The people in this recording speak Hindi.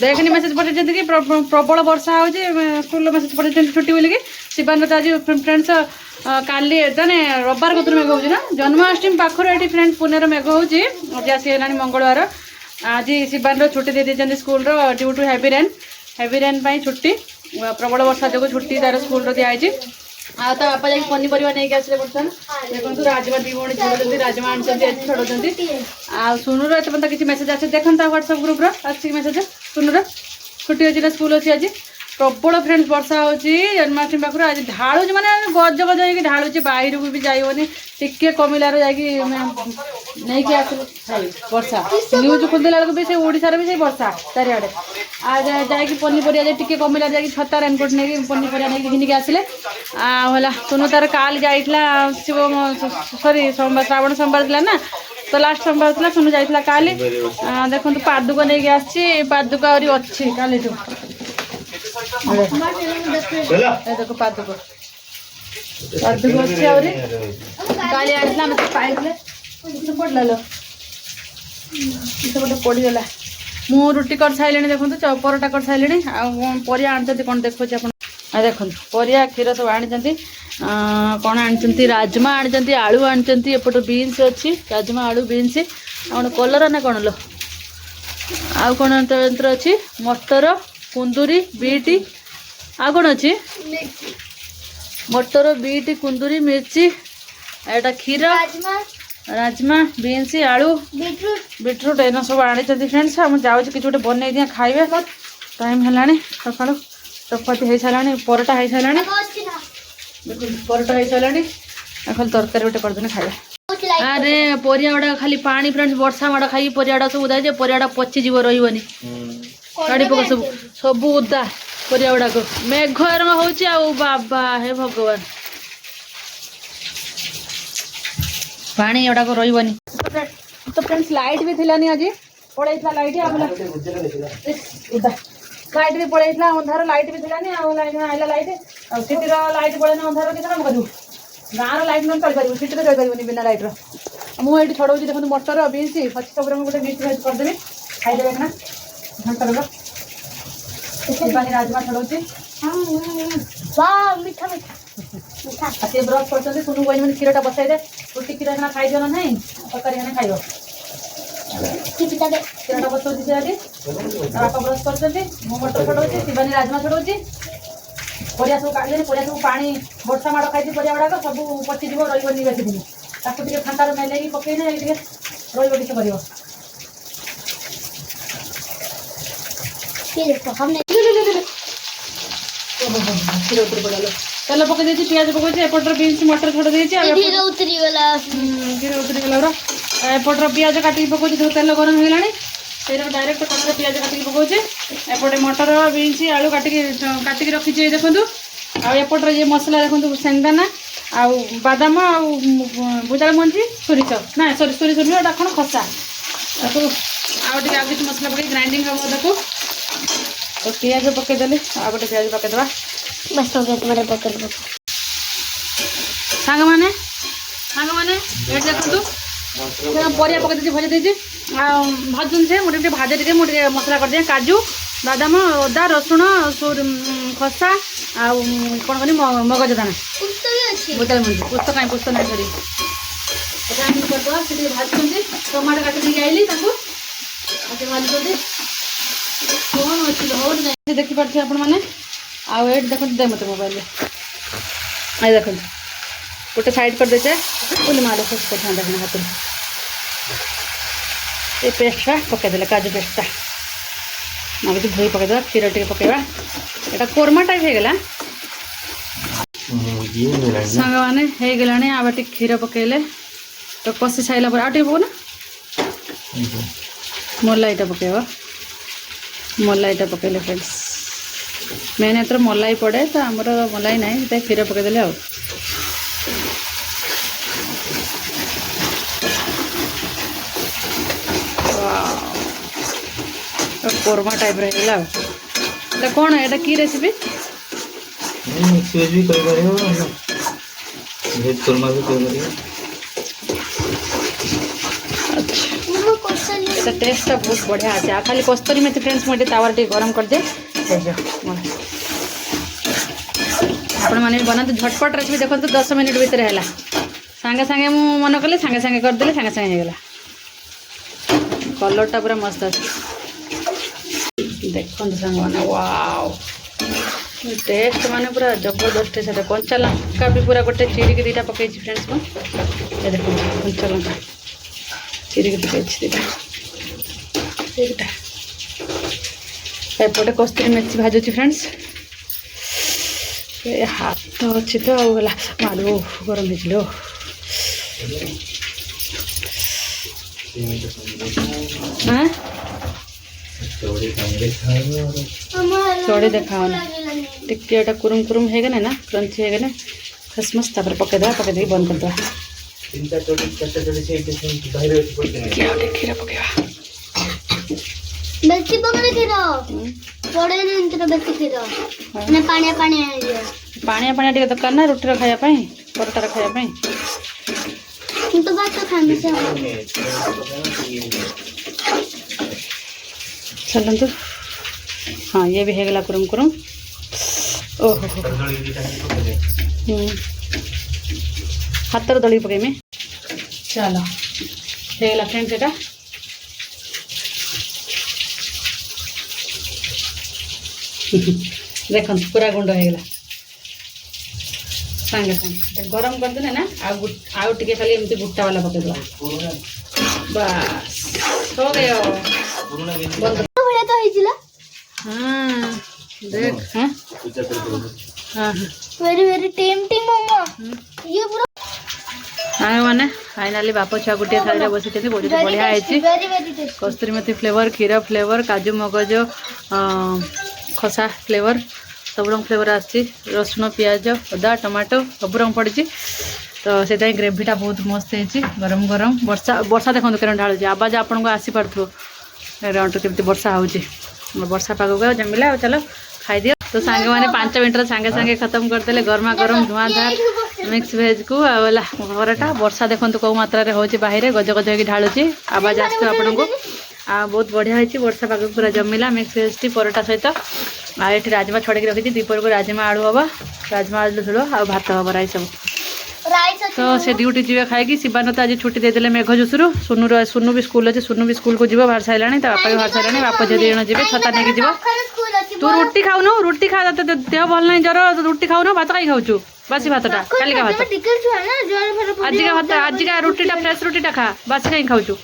देखनी मेसेज पठे कि प्रबल वर्षा हो स्कूल मेसेज पठे छुट्टी बोलिकी शिवान तो आज फ्रेंड्स काली जाने रविवार कतुर मेघ हो जन्माष्टमी पाखर ये फ्रेंड्स पुणे मेघ हो आज आसीगला मंगलवार आज शिवान छुट्टी दे देते school due to heavy rain छुट्टी प्रबल वर्षा जो छुट्टी तार स्कूल दिखाई आ तो बापा जाकि पनीपरिया नहीं आसले बर्तमान देखो राजमा दी भौणी छोड़ते राजमा आनी छोड़ते आ सुनुर एत पर्यटन किसी मेसेज आसे देखता व्हाट्सएप ग्रुप आसी मेसेज सुनुर छुट्टी अच्छी स्कूल अच्छी आज प्रबल फ्रेंड्स वर्षा हो जन्माष्टमी पाखर आज ढालू मैंने गज गज हो ढालू बाहर को भी जाइबनी टिके कमिलार जाकि आस वर्षा न्यूज खोलदेला भी से ओडिशार भी से वर्षा चारिआडे आज जाकि पनीपरिया टिके कमिलार जाकि छता रेनकोट नहीं पनीपरिया नहीं घिनिक आसिले आला सुनु तार काल जाइला शिव सॉरी सोमवार श्रावण सोमवार थी ना तो लास्ट सोमवार थी सुनु जाइला काली देखो पादुक नहीं आसी पादुक आहरी अच्छी काली देखो पादुक पादुक अच्छी आहरी काली आसला मत पाइले पड़ला लो गोटे पड़गला मु रुटी कर सारे देखो परोटा कर सारे परिया आनी कौन देखो आप देखो परिया क्षीर सब आनी कौन आनी राजमा आनी आलू आनी एपट बीन्स अच्छी राजमा आलू बीन्स आ कलर ना कौन लो आउ कौन यंत्र अच्छी मटर कुंदूरी बीटी आ कौन अच्छी मटर बीटी कुंदूरी मिर्ची एटा क्षीर राजमा बीन्स आलू बीटरूट एना सब आनी फ्रेंड्स मुझे जाऊँ कि गोटे बन दिया खाइबे टाइम है सका चपाती हो सारा परोटा हो सारा परोटा हो सारा खाली तरकारी गोटे करदेने खाइबा अरे परिया गुड़ा खाली पानी फ्रेंड्स वर्षा माड़ खाई परिया गुड़ा सब उदा परिया गुड़ा पचिज रही काढ़ी पक सब सब उदा परिया गुड़ाक मेघ हो बाबा हे भगवान पानी एवढा को रही तो फ्रेंड्स लाइट भी थिलानी आज पड़ेगा लाइट लाइट भी पड़ेगा अंधार लाइट भी थिलानी आइला लाइट सिटी लाइट पड़े अंधार के कम करूँ गाँव लाइट न चल पार सिटी चल पार बिना लाइट मुझे छड़ाऊँ देखो मटर बीन्स अच्छी सब गोटे मिक्स भेज करदेवी खाईदे ना घंटा राजमा छड़ाऊँ मीठा मीठा सी ब्रश कर सुनु कही क्षीरटा बसाई दे रुटी क्षीर खाना खाई ना नहीं तरकारी खाना खाइब क्षीरटा बसाऊँ से बापा ब्रश कर मटर छड़ाऊँ शिवानी राजमा छड़ाऊँ परिया सब काटले परिया सब पानी वर्षा माड़ खाई परिया गुड़ाक सब पचिज रही बेसी दिन ताकू टे फांकार मेले पकईने रही किसी कर क्षीर उतर पड़ा तेल पकई देती पियाज पकई एपटर बीन्स मटर छड़ देती क्षीर उतरी गला एपटर पियाज काटिक पकौची जो तेल गरम हो गलानी से डायरेक्ट कड़े पियाज काटिक पकौचे एपटे मटर बीन्स आलू काटिक रखी देखो आएपटर ये मसला देखो सेंदाना आउ बादाम आउ भुजाल मंजी सोरिष ना सॉरी सोरिष नुह कौन खसा आगे आउ किसी मसला पकड़ ग्राइंडिंग हम देखो तो पियाज पकईदेली आ गए पियाज पकईदे बस पकड़ सांग मैंने देखो परिया पकई भजा देती भाजुन से मुझे भाजा टे मुझे मसला कर दिए काजू बादाम अदा रसुण खसा आ कौन कहनी मगज दाना बुताल मंजी पुस्त कहीं पुस्त नहीं सरी करदे भाजुंट टमाटो काटिक आईली भाजी कौन अच्छी देखिपे आपण मैंने देखो दे मत मोबाइल आई देखो गोटे साइड कर देचे बोली माड़ सोच कर देखना हाथ ये पेस्टा पकईदे काजू पेस्टा ना कि धोई पकईदा क्षीर टे पकईवा यहाँ कोरमा टाइप हो गला सांग मैंने हो गला आ क्षीर पकईले तो कषि सारा पर आटे पकना मलाईटा पकईवा मलाईटा पकईले फ्रेंड्स मेन एथर मलाई पड़े तो आमर मलाई ना क्षीर पकईदे आ कोरमा टाइप रहा कौन एटा की रेसिपी मिक्स वेज भी कर पारे हो भेज कोरमा भी कर पारे अच्छा तो टेस्ट बहुत बढ़िया अच्छे खाली कस्तूरी मेथी फ्रेंड्स मुझे तावा टे गरम कर दे आपण मैंने बनाते झटपट रेसिपी देखो 10 मिनट भितर है सांगे सांगे मु मन कले सांगे सांगे करदेली सांगे सांगे होगला कलरटा पूरा मस्त अच्छे देखो सांग मैंने वाओ टेस्ट माने पूरा जबरदस्त है कंचा लंका भी पूरा गोटे चिरिक दीटा पकई फ्रेंड्स को देखो कंचा लंका चिरिक पकई दीटा एपटे कस्तूरी मेथी भाजुची फ्रेंड्स हाथ अच्छी तो गला मारो गरम हो चढ़ी देखाओ ना टिके कुरुम कुरुम है ना क्रंची है ना खसमस तापर पकईद पकईदे बंद करदे क्षीर पकईवा बेसी पकड़े खीर पड़े बेसी खीर ने पानिया पानिया पानिया पानिया टिके दरकार ना रुटी खाया परोटा खाया तो बात तो खाने से चलन तो हाँ ये भी है गला कुरुम कुरुम ओहो हाथ दली पकई में चलो है गला फ्रेंड्स एटा देखो पूरा गुंड हो गला सांगे सांगे गरम कर देने ना आउ टिके खाली एमती गुट्टा वाला पकई दो बस हो गया बंद बढ़िया तो हिजिला हाँ देख हाँ हाँ वेरी वेरी टेम्पटिंग मम्मा ये पूरा हाँ मैंने फाइनाली बाप छुआ गोटे थाली बसी बहुत बढ़िया है वेरी वेरी टेस्टी कस्तूरी मेथी फ्लेवर क्षीर फ्लेवर काजू मगज खसा फ्लेवर सब रंग फ्लेवर आसी रसुण पियाज अदा टमाटो सब रंग पड़ी तो से ग्रेवीटा बहुत मस्त है गरम गरम वर्षा वर्षा देखो केन ढालू आवाज आपन को आसी पार्थो रंट केमती वर्षा होची वर्षा पाग को जमिला चलो खाई दियो तो सांगे मैंने 5 मिनट सांगे सांगे खत्म करदे गरमा गरम धुआंधार मिक्स भेज को आला परोटा वर्षा देखो कौ मात्रा रे होची बाहर गज गज होगी ढालुची आवाज आसो आपन को बहुत बढ़िया है वर्षा पाग पूरा जमिला मिक्स भेज परोटा सहित ये राजमा छड़े रखी दीपर को राजमा आलू हम राजमा आलू झोल आ भात हम राइस सब तो से ड्यूटी जी खाई शिवान तो आज छुट्टी देदेले मेघ जोशुरु सुनु भी स्कूल अच्छे सुनु भी स्कूल को जीव बाहर सारा बापा भी बाहर सारा बापा झी जन जी छता नहीं जीव तू रुटी खाऊनु रुटी खा देह भल नहीं जर रुटी खाऊनु भात कहीं खाऊ बासी भातटा कालिका भात आजिका भात आजिका रुटीटा फ्रेश रुटीटा खा बासी कहीं खाऊ